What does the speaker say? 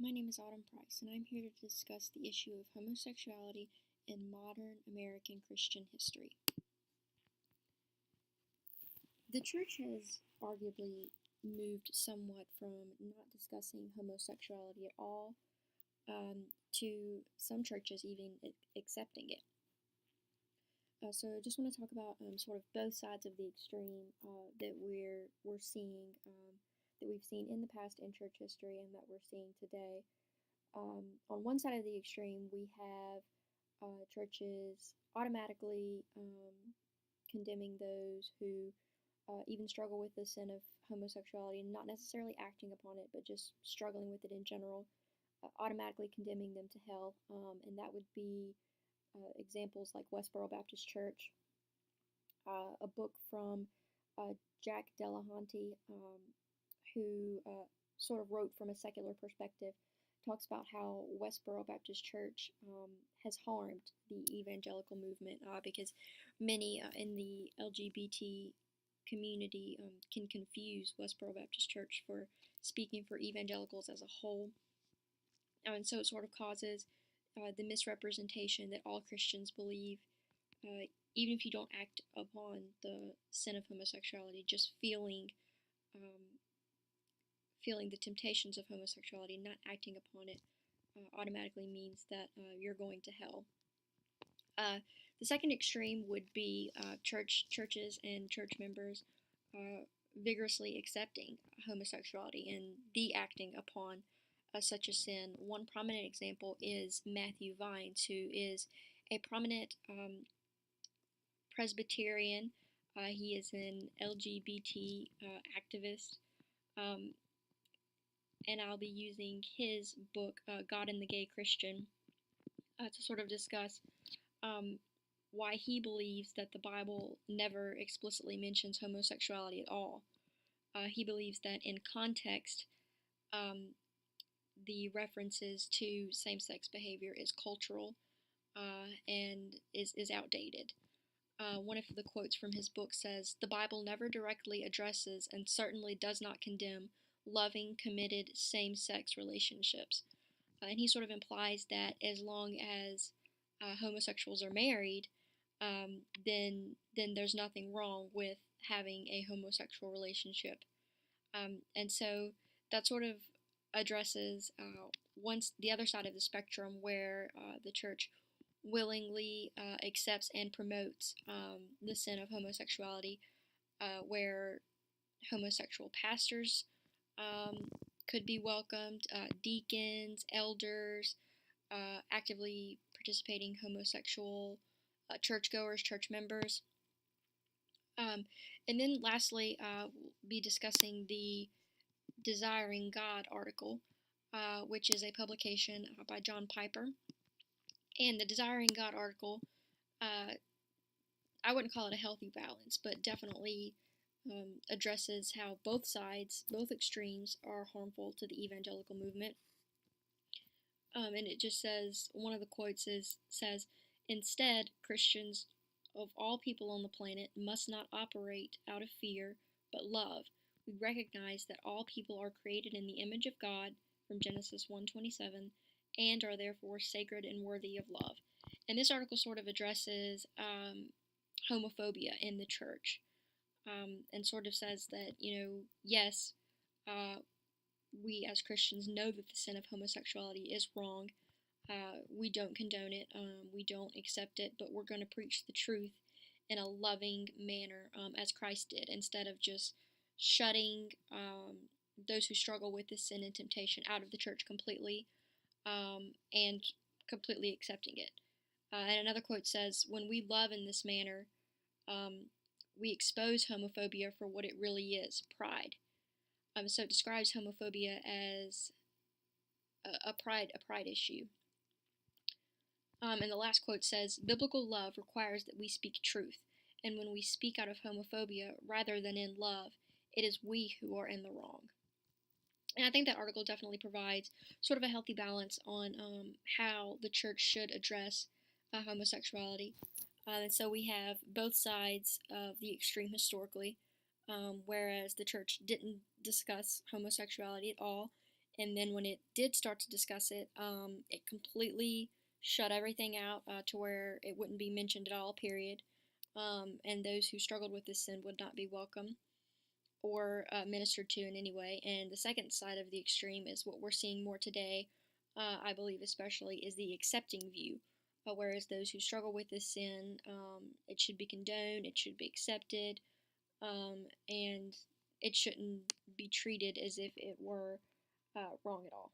My name is Autumn Price, and I'm here to discuss the issue of homosexuality in modern American Christian history. The church has arguably moved somewhat from not discussing homosexuality at all to some churches even accepting it. So I just want to talk about sort of both sides of the extreme that we're seeing, that we've seen in the past in church history and that we're seeing today. On one side of the extreme, we have churches automatically condemning those who even struggle with the sin of homosexuality, and not necessarily acting upon it, but just struggling with it in general, automatically condemning them to hell. And that would be examples like Westboro Baptist Church, a book from Jack Delahanty, who sort of wrote from a secular perspective, talks about how Westboro Baptist Church has harmed the evangelical movement because many in the LGBT community can confuse Westboro Baptist Church for speaking for evangelicals as a whole. And so it sort of causes the misrepresentation that all Christians believe, even if you don't act upon the sin of homosexuality, just feeling the temptations of homosexuality, not acting upon it, automatically means that you're going to hell. The second extreme would be churches and church members vigorously accepting homosexuality and the acting upon such a sin. One prominent example is Matthew Vines, who is a prominent Presbyterian. He is an LGBT activist. And I'll be using his book, God and the Gay Christian, to sort of discuss why he believes that the Bible never explicitly mentions homosexuality at all. He believes that in context, the references to same-sex behavior is cultural and is outdated. One of the quotes from his book says, "The Bible never directly addresses and certainly does not condemn loving, committed same-sex relationships." And he sort of implies that as long as homosexuals are married, then there's nothing wrong with having a homosexual relationship. And so that sort of addresses the other side of the spectrum, where the church willingly accepts and promotes the sin of homosexuality, where homosexual pastors could be welcomed, deacons, elders, actively participating homosexual churchgoers, church members. And then lastly, we'll be discussing the Desiring God article, which is a publication by John Piper. And the Desiring God article, I wouldn't call it a healthy balance, but definitely addresses how both sides, both extremes, are harmful to the evangelical movement. And it just says, one of the quotes says, "Instead, Christians of all people on the planet must not operate out of fear, but love. We recognize that all people are created in the image of God," from Genesis 1:27, "and are therefore sacred and worthy of love." And this article sort of addresses homophobia in the church, and sort of says that, yes, we as Christians know that the sin of homosexuality is wrong. We don't condone it, we don't accept it, but we're going to preach the truth in a loving manner, as Christ did, instead of just shutting those who struggle with this sin and temptation out of the church completely, and completely accepting it. And another quote says, "When we love in this manner, we expose homophobia for what it really is, pride." So it describes homophobia as a pride issue. And the last quote says, "Biblical love requires that we speak truth, and when we speak out of homophobia rather than in love, it is we who are in the wrong." And I think that article definitely provides sort of a healthy balance on how the church should address homosexuality. And so we have both sides of the extreme historically, whereas the church didn't discuss homosexuality at all and then when it did start to discuss it, it completely shut everything out to where it wouldn't be mentioned at all, period. And those who struggled with this sin would not be welcome or ministered to in any way. And the second side of the extreme is what we're seeing more today, I believe especially, is the accepting view. Whereas those who struggle with this sin, it should be condoned, it should be accepted, and it shouldn't be treated as if it were wrong at all.